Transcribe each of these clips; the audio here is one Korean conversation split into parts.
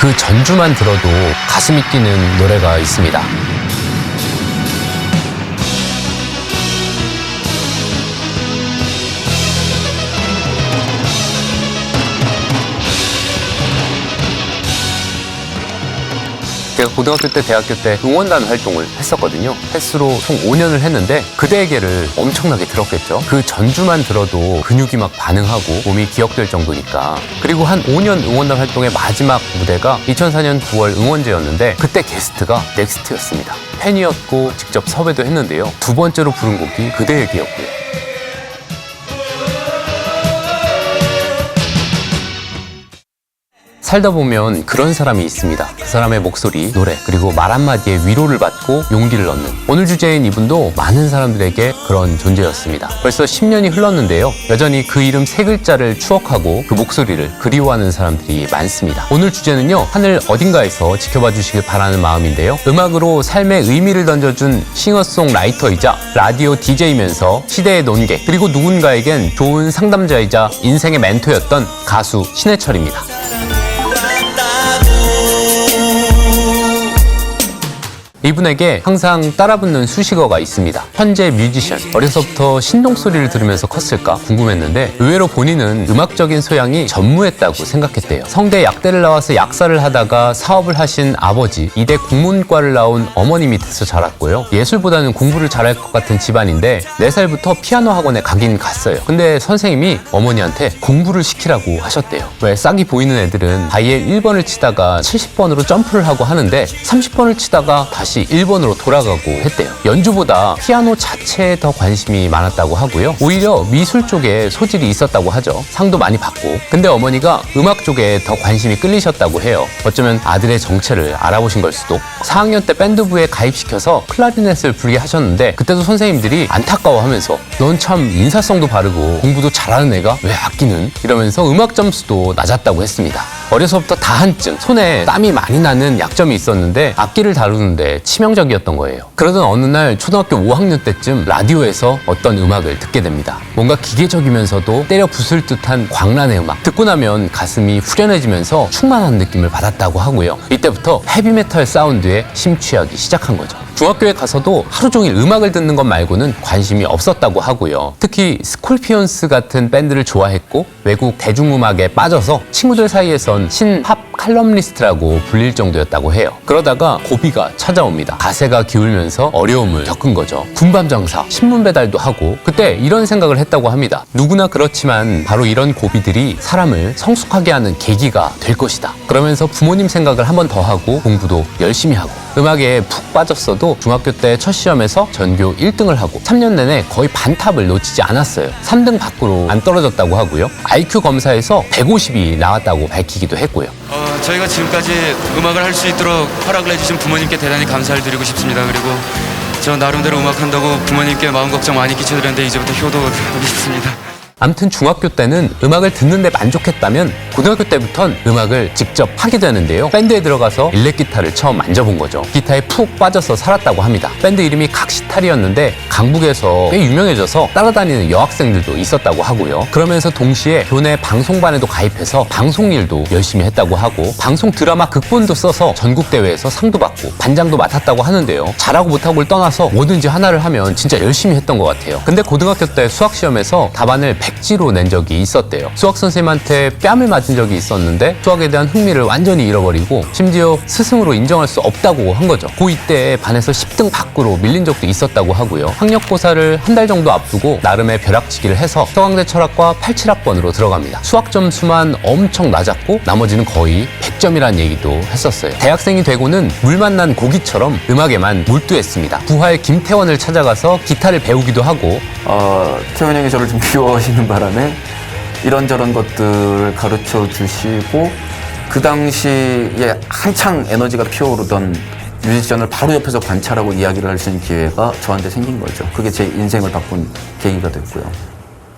그 전주만 들어도 가슴이 뛰는 노래가 있습니다. 제가 고등학교 때, 대학교 때 응원단 활동을 했었거든요. 횟수로 총 5년을 했는데 그대에게를 엄청나게 들었겠죠. 그 전주만 들어도 근육이 막 반응하고 몸이 기억될 정도니까. 그리고 한 5년 응원단 활동의 마지막 무대가 2004년 9월 응원제였는데 그때 게스트가 넥스트였습니다. 팬이었고 직접 섭외도 했는데요. 두 번째로 부른 곡이 그대에게였고요. 살다 보면 그런 사람이 있습니다. 그 사람의 목소리, 노래, 그리고 말 한마디에 위로를 받고 용기를 얻는. 오늘 주제인 이분도 많은 사람들에게 그런 존재였습니다. 벌써 10년이 흘렀는데요. 여전히 그 이름 세 글자를 추억하고 그 목소리를 그리워하는 사람들이 많습니다. 오늘 주제는요, 하늘 어딘가에서 지켜봐 주시길 바라는 마음인데요. 음악으로 삶의 의미를 던져준 싱어송라이터이자 라디오 DJ이면서 시대의 논객, 그리고 누군가에겐 좋은 상담자이자 인생의 멘토였던 가수 신해철입니다. 이분에게 항상 따라붙는 수식어가 있습니다. 천재 뮤지션. 어려서부터 신동소리를 들으면서 컸을까 궁금했는데 의외로 본인은 음악적인 소양이 전무했다고 생각했대요. 성대 약대를 나와서 약사를 하다가 사업을 하신 아버지, 이대 국문과를 나온 어머니 밑에서 자랐고요. 예술보다는 공부를 잘할 것 같은 집안인데 4살부터 피아노 학원에 가긴 갔어요. 근데 선생님이 어머니한테 공부를 시키라고 하셨대요. 왜 싹이 보이는 애들은 바이엘 1번을 치다가 70번으로 점프를 하고 하는데 30번을 치다가 다시 1번으로 돌아가고 했대요. 연주보다 피아노 자체에 더 관심이 많았다고 하고요. 오히려 미술 쪽에 소질이 있었다고 하죠. 상도 많이 받고. 근데 어머니가 음악 쪽에 더 관심이 끌리셨다고 해요. 어쩌면 아들의 정체를 알아보신 걸 수도. 4학년 때 밴드부에 가입시켜서 클라리넷을 불게 하셨는데 그때도 선생님들이 안타까워하면서 넌 참 인사성도 바르고 공부도 잘하는 애가 왜 악기는? 이러면서 음악 점수도 낮았다고 했습니다. 어려서부터 다한증, 손에 땀이 많이 나는 약점이 있었는데 악기를 다루는데 치명적이었던 거예요. 그러던 어느 날 초등학교 5학년 때쯤 라디오에서 어떤 음악을 듣게 됩니다. 뭔가 기계적이면서도 때려 부술 듯한 광란의 음악. 듣고 나면 가슴이 후련해지면서 충만한 느낌을 받았다고 하고요. 이때부터 헤비메탈 사운드에 심취하기 시작한 거죠. 중학교에 가서도 하루 종일 음악을 듣는 것 말고는 관심이 없었다고 하고요. 특히 스콜피언스 같은 밴드를 좋아했고 외국 대중음악에 빠져서 친구들 사이에선 신팝 칼럼니스트라고 불릴 정도였다고 해요. 그러다가 고비가 찾아옵니다. 가세가 기울면서 어려움을 겪은 거죠. 군밤 장사, 신문 배달도 하고 그때 이런 생각을 했다고 합니다. 누구나 그렇지만 바로 이런 고비들이 사람을 성숙하게 하는 계기가 될 것이다. 그러면서 부모님 생각을 한 번 더 하고 공부도 열심히 하고 음악에 푹 빠졌어도 중학교 때 첫 시험에서 전교 1등을 하고 3년 내내 거의 반탑을 놓치지 않았어요. 3등 밖으로 안 떨어졌다고 하고요. IQ 검사에서 150이 나왔다고 밝히기도 했고요. 저희가 지금까지 음악을 할 수 있도록 허락을 해주신 부모님께 대단히 감사를 드리고 싶습니다. 그리고 저 나름대로 음악한다고 부모님께 마음 걱정 많이 끼쳐드렸는데 이제부터 효도하고 싶습니다. 아무튼 중학교 때는 음악을 듣는데 만족했다면 고등학교 때부턴 음악을 직접 하게 되는데요. 밴드에 들어가서 일렉기타를 처음 만져본 거죠. 기타에 푹 빠져서 살았다고 합니다. 밴드 이름이 각시탈이었는데 강북에서 꽤 유명해져서 따라다니는 여학생들도 있었다고 하고요. 그러면서 동시에 교내 방송반에도 가입해서 방송 일도 열심히 했다고 하고 방송 드라마 극본도 써서 전국대회에서 상도 받고 반장도 맡았다고 하는데요. 잘하고 못하고를 떠나서 뭐든지 하나를 하면 진짜 열심히 했던 것 같아요. 근데 고등학교 때 수학시험에서 답안을 100지로 낸 적이 있었대요. 수학 선생님한테 뺨을 맞은 적이 있었는데 수학에 대한 흥미를 완전히 잃어버리고 심지어 스승으로 인정할 수 없다고 한 거죠. 고2 때 반에서 10등 밖으로 밀린 적도 있었다고 하고요. 학력고사를 한 달 정도 앞두고 나름의 벼락치기를 해서 서강대 철학과 87학번으로 들어갑니다. 수학 점수만 엄청 낮았고 나머지는 거의 100점이라는 얘기도 했었어요. 대학생이 되고는 물 만난 고기처럼 음악에만 몰두했습니다. 부활 김태원을 찾아가서 기타를 배우기도 하고 태원 형이 저를 좀 귀여워하시는 바람에 이런저런 것들을 가르쳐 주시고 그 당시에 한창 에너지가 피어오르던 뮤지션을 바로 옆에서 관찰하고 이야기를 할 수 있는 기회가 저한테 생긴 거죠. 그게 제 인생을 바꾼 계기가 됐고요.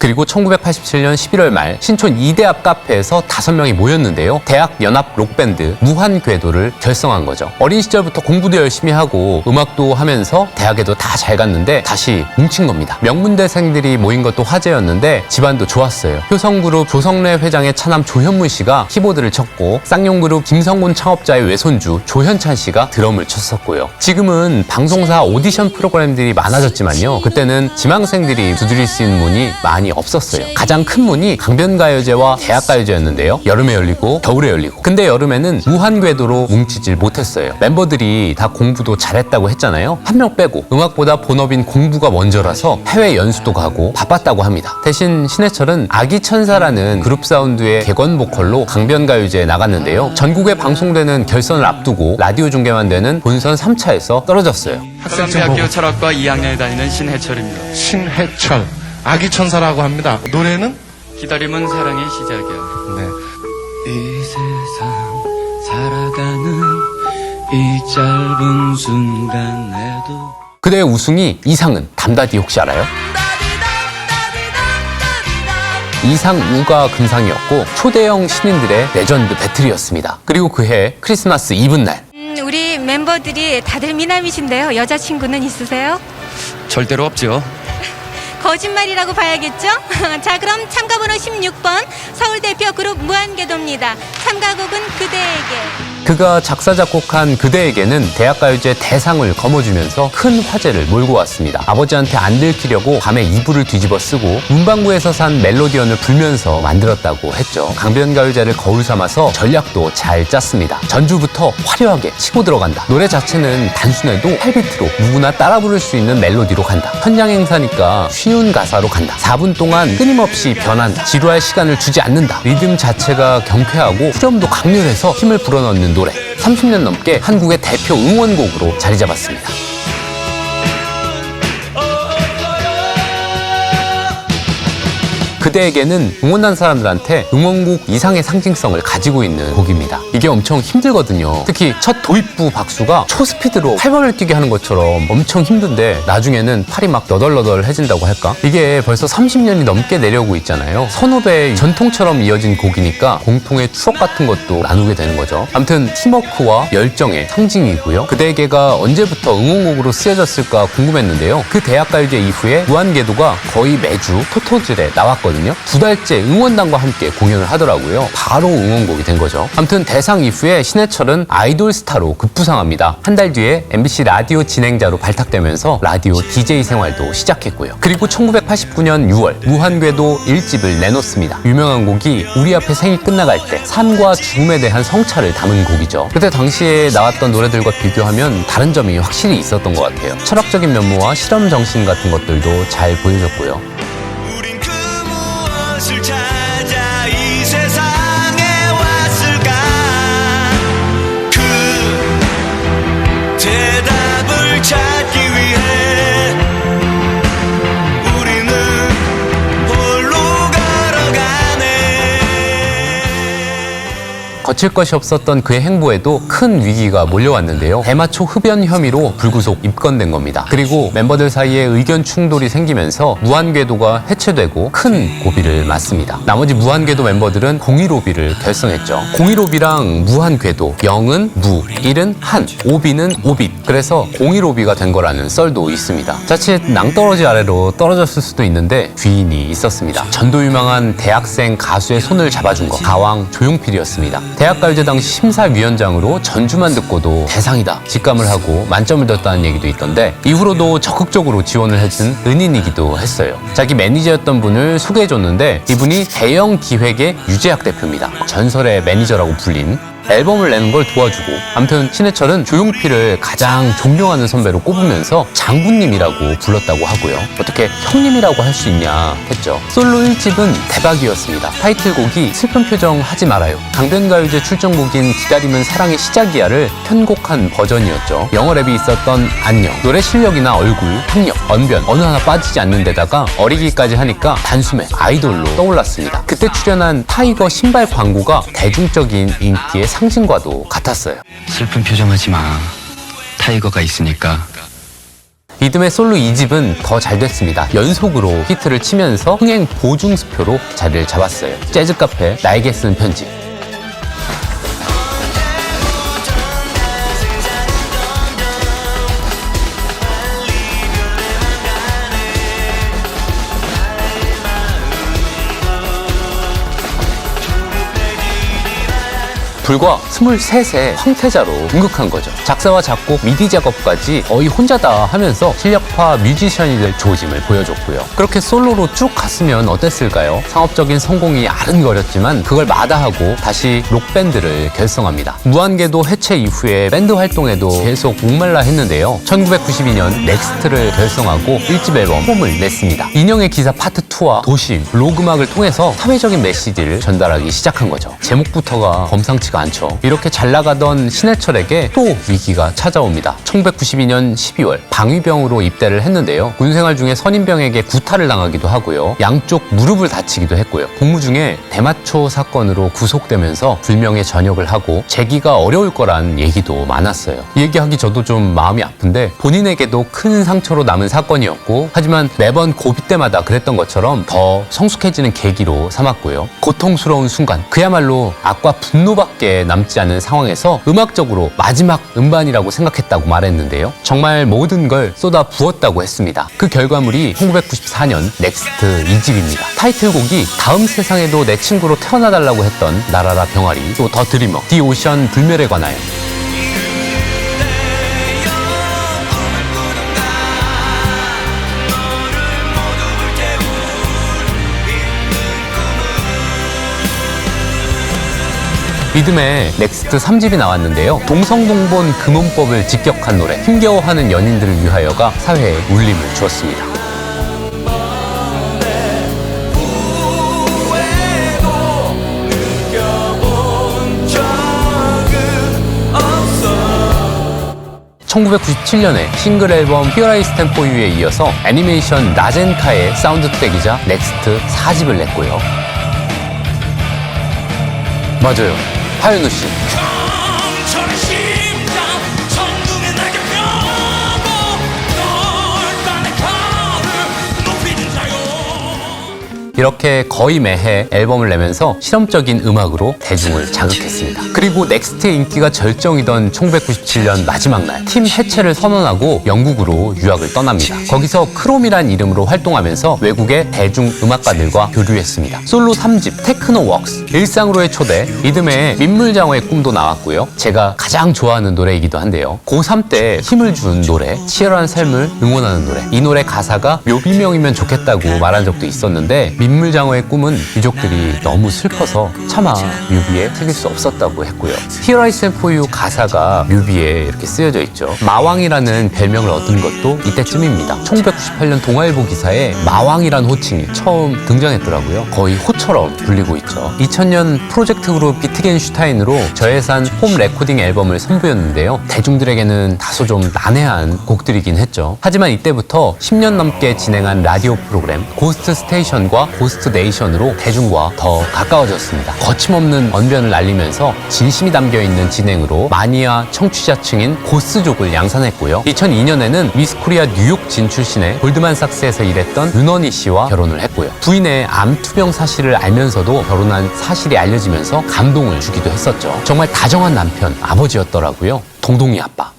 그리고 1987년 11월 말 신촌 이대 앞 카페에서 5명이 모였는데요. 대학 연합 록밴드 무한궤도를 결성한 거죠. 어린 시절부터 공부도 열심히 하고 음악도 하면서 대학에도 다 잘 갔는데 다시 뭉친 겁니다. 명문대생들이 모인 것도 화제였는데 집안도 좋았어요. 효성그룹 조성래 회장의 차남 조현문 씨가 키보드를 쳤고 쌍용그룹 김성곤 창업자의 외손주 조현찬 씨가 드럼을 쳤었고요. 지금은 방송사 오디션 프로그램들이 많아졌지만요. 그때는 지망생들이 두드릴 수 있는 문이 많이 없었어요. 가장 큰 문이 강변가요제와 대학가요제였는데요. 여름에 열리고 겨울에 열리고. 근데 여름에는 무한궤도로 뭉치질 못했어요. 멤버들이 다 공부도 잘했다고 했잖아요. 한 명 빼고 음악보다 본업인 공부가 먼저라서 해외 연수도 가고 바빴다고 합니다. 대신 신해철은 아기천사라는 그룹 사운드의 객원 보컬로 강변가요제에 나갔는데요. 전국에 방송되는 결선을 앞두고 라디오 중계만 되는 본선 3차에서 떨어졌어요. 서강대학교 철학과 2학년에 다니는 신해철입니다. 신해철, 아기천사라고 합니다. 노래는? 기다림은 사랑의 시작이야. 네. 이 세상 살아가는 이 짧은 순간에도 그대의 우승이 이상은 담다디 혹시 알아요? 이상우가 금상이었고 초대형 신인들의 레전드 배틀이었습니다. 그리고 그해 크리스마스 이브날 우리 멤버들이 다들 미남이신데요. 여자친구는 있으세요? 절대로 없죠. 거짓말이라고 봐야겠죠? 자, 그럼 참가번호 16번 서울대표 그룹 무한궤도입니다. 참가곡은 그대에게. 그가 작사 작곡한 그대에게는 대학가요제 대상을 거머쥐면서 큰 화제를 몰고 왔습니다. 아버지한테 안 들키려고 밤에 이불을 뒤집어 쓰고 문방구에서 산 멜로디언을 불면서 만들었다고 했죠. 강변가요제를 거울 삼아서 전략도 잘 짰습니다. 전주부터 화려하게 치고 들어간다. 노래 자체는 단순해도 8비트로 누구나 따라 부를 수 있는 멜로디로 간다. 현장 행사니까 쉬운 가사로 간다. 4분 동안 끊임없이 변한다. 지루할 시간을 주지 않는다. 리듬 자체가 경쾌하고 후렴도 강렬해서 힘을 불어넣는 노래. 30년 넘게 한국의 대표 응원곡으로 자리 잡았습니다. 그대에게는 응원한 사람들한테 응원곡 이상의 상징성을 가지고 있는 곡입니다. 이게 엄청 힘들거든요. 특히 첫 도입부 박수가 초스피드로 활발을 뛰게 하는 것처럼 엄청 힘든데 나중에는 팔이 막 너덜너덜해진다고 할까? 이게 벌써 30년이 넘게 내려오고 있잖아요. 선후배의 전통처럼 이어진 곡이니까 공통의 추억 같은 것도 나누게 되는 거죠. 아무튼 팀워크와 열정의 상징이고요. 그대에게가 언제부터 응원곡으로 쓰여졌을까 궁금했는데요. 그 대학가요제 이후에 무한궤도가 거의 매주 토토즐에 나왔거든요. 2달째 응원단과 함께 공연을 하더라고요. 바로 응원곡이 된 거죠. 아무튼 대상 이후에 신해철은 아이돌 스타로 급부상합니다. 한 달 뒤에 MBC 라디오 진행자로 발탁되면서 라디오 DJ 생활도 시작했고요. 그리고 1989년 6월 무한궤도 1집을 내놓습니다. 유명한 곡이 우리 앞에 생이 끝나갈 때 삶과 죽음에 대한 성찰을 담은 곡이죠. 그때 당시에 나왔던 노래들과 비교하면 다른 점이 확실히 있었던 것 같아요. 철학적인 면모와 실험 정신 같은 것들도 잘 보여줬고요. 우린 그 무엇을 찾아 이 세상에 왔을까 그 대답을 찾기 위해 우리는 홀로 걸어가네 거칠 것이 없었던 그의 행보에도 큰 위기가 몰려왔는데요. 대마초 흡연 혐의로 불구속 입건된 겁니다. 그리고 멤버들 사이에 의견 충돌이 생기면서 무한궤도가 해체되고 큰 고비를 맞습니다. 나머지 무한궤도 멤버들은 015B를 결성했죠. 015B랑 무한궤도, 0은 무, 1은 한, 5B는 오빛. 그래서 015B가 된 거라는 썰도 있습니다. 자칫 낭떠러지 아래로 떨어졌을 수도 있는데 귀인이 있었습니다. 전도 유망한 대학생 가수의 손을 잡아준 거 가왕 조용필이었습니다. 대학가요제 당시 심사위원장으로 전주만 듣고도 대상이다 직감을 하고 만점을 줬다는 얘기도 있던데 이후로도 적극적으로 지원을 해준 은인이기도 했어요. 자기 매니저였던 분을 소개해줬는데 이분이 대형 기획의 유재학 대표입니다. 전설의 매니저라고 불린. 앨범을 내는 걸 도와주고 아무튼 신해철은 조용필을 가장 존경하는 선배로 꼽으면서 장군님이라고 불렀다고 하고요. 어떻게 형님이라고 할 수 있냐 했죠. 솔로 1집은 대박이었습니다. 타이틀곡이 슬픈 표정 하지 말아요. 강변가요제 출전곡인 기다림은 사랑의 시작이야를 편곡한 버전이었죠. 영어 랩이 있었던 안녕. 노래 실력이나 얼굴, 학력, 언변 어느 하나 빠지지 않는 데다가 어리기까지 하니까 단숨에 아이돌로 떠올랐습니다. 그때 출연한 타이거 신발 광고가 대중적인 인기의 상징과도 같았어요. 슬픈 표정하지 마. 타이거가 있으니까. 이듬해 솔로 2집은 더 잘 됐습니다. 연속으로 히트를 치면서 흥행 보증수표로 자리를 잡았어요. 재즈 카페 나에게 쓴 편지. 불과 23세 황태자로 등극한 거죠. 작사와 작곡, 미디 작업까지 거의 혼자다 하면서 실력파 뮤지션이 될 조짐을 보여줬고요. 그렇게 솔로로 쭉 갔으면 어땠을까요? 상업적인 성공이 아른거렸지만 그걸 마다하고 다시 록밴드를 결성합니다. 무한궤도 해체 이후에 밴드 활동에도 계속 목말라 했는데요. 1992년 넥스트를 결성하고 1집 앨범 홈을 냈습니다. 인형의 기사 파트 2와 도심, 록음악을 통해서 사회적인 메시지를 전달하기 시작한 거죠. 제목부터가 범상치가 않죠. 이렇게 잘 나가던 신해철에게 또 위기가 찾아옵니다. 1992년 12월 방위병으로 입대를 했는데요. 군생활 중에 선임병에게 구타를 당하기도 하고요. 양쪽 무릎을 다치기도 했고요. 복무 중에 대마초 사건으로 구속되면서 불명예 전역을 하고 재기가 어려울 거란 얘기도 많았어요. 이 얘기하기 저도 좀 마음이 아픈데 본인에게도 큰 상처로 남은 사건이었고 하지만 매번 고비 때마다 그랬던 것처럼 더 성숙해지는 계기로 삼았고요. 고통스러운 순간 그야말로 악과 분노밖에 남지 않은 상황에서 음악적으로 마지막 음반이라고 생각했다고 말했는데요. 정말 모든 걸 쏟아 부었다고 했습니다. 그 결과물이 1994년 넥스트 2집입니다. 타이틀곡이 다음 세상에도 내 친구로 태어나달라고 했던 나라라 병아리, 또 더 드리머, 디 오션 불멸에 관하여. 리듬의 넥스트 3집이 나왔는데요. 동성동본 금혼법을 직격한 노래 힘겨워하는 연인들을 위하여가 사회에 울림을 주었습니다. (1997년에) 싱글 앨범 Here I Stand For You에 이어서 애니메이션 라젠카의 사운드 트랙이자 넥스트 4집을 냈고요. 맞아요. 하현우 씨. 저의 심장 천둥에 내게 펴고 널 따내 가를 높이는 자요. 이렇게 거의 매해 앨범을 내면서 실험적인 음악으로 대중을 자극했습니다. 그리고 넥스트의 인기가 절정이던 1997년 마지막 날 팀 해체를 선언하고 영국으로 유학을 떠납니다. 거기서 크롬이란 이름으로 활동하면서 외국의 대중음악가들과 교류했습니다. 솔로 3집 테크노 웍스, 일상으로의 초대, 이듬해 민물장어의 꿈도 나왔고요. 제가 가장 좋아하는 노래이기도 한데요. 고3 때 힘을 준 노래, 치열한 삶을 응원하는 노래. 이 노래 가사가 묘비명이면 좋겠다고 말한 적도 있었는데 민물장어의 꿈은 유족들이 너무 슬퍼서 차마 뮤비에 새길 수 없었다고 했고요. Here I Stand For You 가사가 뮤비에 이렇게 쓰여져 있죠. 마왕이라는 별명을 얻은 것도 이때쯤입니다. 1998년 동아일보 기사에 마왕이란 호칭이 처음 등장했더라고요. 거의 호처럼 불리고 있죠. 2000년 프로젝트 그룹 비트겐슈타인으로 저예산 홈 레코딩 앨범을 선보였는데요. 대중들에게는 다소 좀 난해한 곡들이긴 했죠. 하지만 이때부터 10년 넘게 진행한 라디오 프로그램 고스트 스테이션과 고스트 네이션으로 대중과 더 가까워졌습니다. 거침없는 언변을 날리면서 진심이 담겨있는 진행으로 마니아 청취자층인 고스족을 양산했고요. 2002년에는 미스코리아 뉴욕 진 출신의 골드만삭스에서 일했던 윤원희 씨와 결혼을 했고요. 부인의 암 투병 사실을 알면서도 결혼한 사실이 알려지면서 감동을 주기도 했었죠. 정말 다정한 남편, 아버지였더라고요. 동동이 아빠.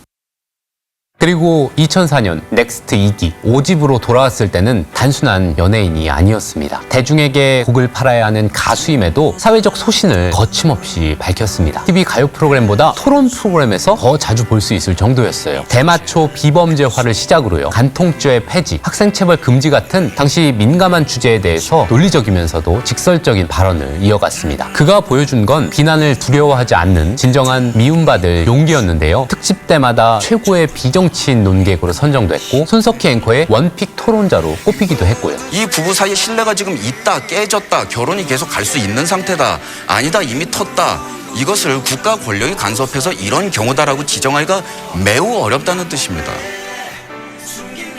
그리고 2004년 넥스트 2기 5집으로 돌아왔을 때는 단순한 연예인이 아니었습니다. 대중에게 곡을 팔아야 하는 가수임에도 사회적 소신을 거침없이 밝혔습니다. TV 가요 프로그램보다 토론 프로그램에서 더 자주 볼 수 있을 정도였어요. 대마초 비범죄화를 시작으로요. 간통죄 폐지, 학생체벌 금지 같은 당시 민감한 주제에 대해서 논리적이면서도 직설적인 발언을 이어갔습니다. 그가 보여준 건 비난을 두려워하지 않는 진정한 미움받을 용기였는데요. 특집 때마다 최고의 비정치인 논객으로 선정됐고 손석희 앵커의 원픽 토론자로 꼽히기도 했고요. 이 부부 사이에 신뢰가 지금 있다, 깨졌다, 결혼이 계속 갈 수 있는 상태다, 아니다, 이미 텄다. 이것을 국가 권력이 간섭해서 이런 경우다라고 지정하기가 매우 어렵다는 뜻입니다.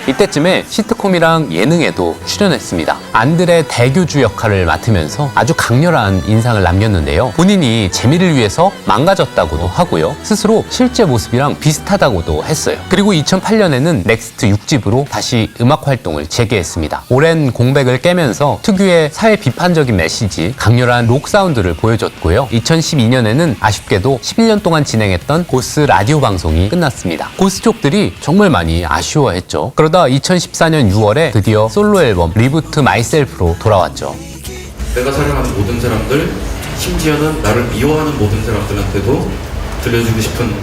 이때쯤에 시트콤이랑 예능에도 출연했습니다. 안드레 대교주 역할을 맡으면서 아주 강렬한 인상을 남겼는데요. 본인이 재미를 위해서 망가졌다고도 하고요. 스스로 실제 모습이랑 비슷하다고도 했어요. 그리고 2008년에는 넥스트 6집으로 다시 음악 활동을 재개했습니다. 오랜 공백을 깨면서 특유의 사회 비판적인 메시지, 강렬한 록 사운드를 보여줬고요. 2012년에는 아쉽게도 11년 동안 진행했던 고스 라디오 방송이 끝났습니다. 고스족들이 정말 많이 아쉬워했죠. 그러다 2014년 6월에 드디어 솔로 앨범 리부트 마이셀프로 돌아왔죠. 내가 사랑하는 모든 사람들, 심지어는 나를 미워하는 모든 사람들한테도 들려주고 싶은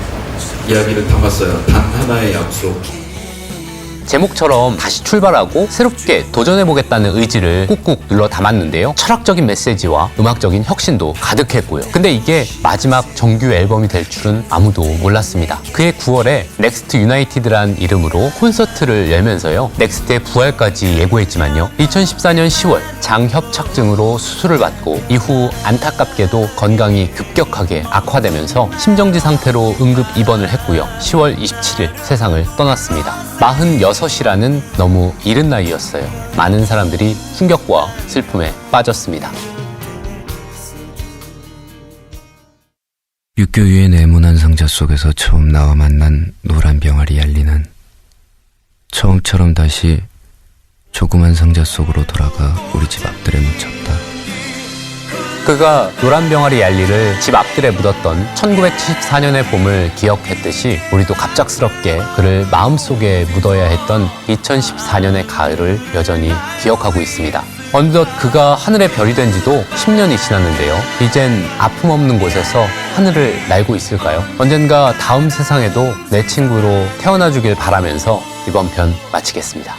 이야기를 담았어요. 단 하나의 약속. 제목처럼 다시 출발하고 새롭게 도전해보겠다는 의지를 꾹꾹 눌러 담았는데요. 철학적인 메시지와 음악적인 혁신도 가득했고요. 근데 이게 마지막 정규 앨범이 될 줄은 아무도 몰랐습니다. 그해 9월에 넥스트 유나이티드란 이름으로 콘서트를 열면서요. 넥스트의 부활까지 예고했지만요. 2014년 10월 장협착증으로 수술을 받고 이후 안타깝게도 건강이 급격하게 악화되면서 심정지 상태로 응급 입원을 했고요. 10월 27일 세상을 떠났습니다. 46이라는 너무 이른 나이였어요. 많은 사람들이 충격과 슬픔에 빠졌습니다. 육교위의 네모난 상자 속에서 처음 나와 만난 노란 병아리 얄리는 처음처럼 다시 조그만 상자 속으로 돌아가 우리 집 앞들에 묻혔다. 그가 노란 병아리 얄리를 집 앞들에 묻었던 1974년의 봄을 기억했듯이 우리도 갑작스럽게 그를 마음속에 묻어야 했던 2014년의 가을을 여전히 기억하고 있습니다. 어느덧 그가 하늘의 별이 된 지도 10년이 지났는데요. 이젠 아픔 없는 곳에서 하늘을 날고 있을까요? 언젠가 다음 세상에도 내 친구로 태어나주길 바라면서 이번 편 마치겠습니다.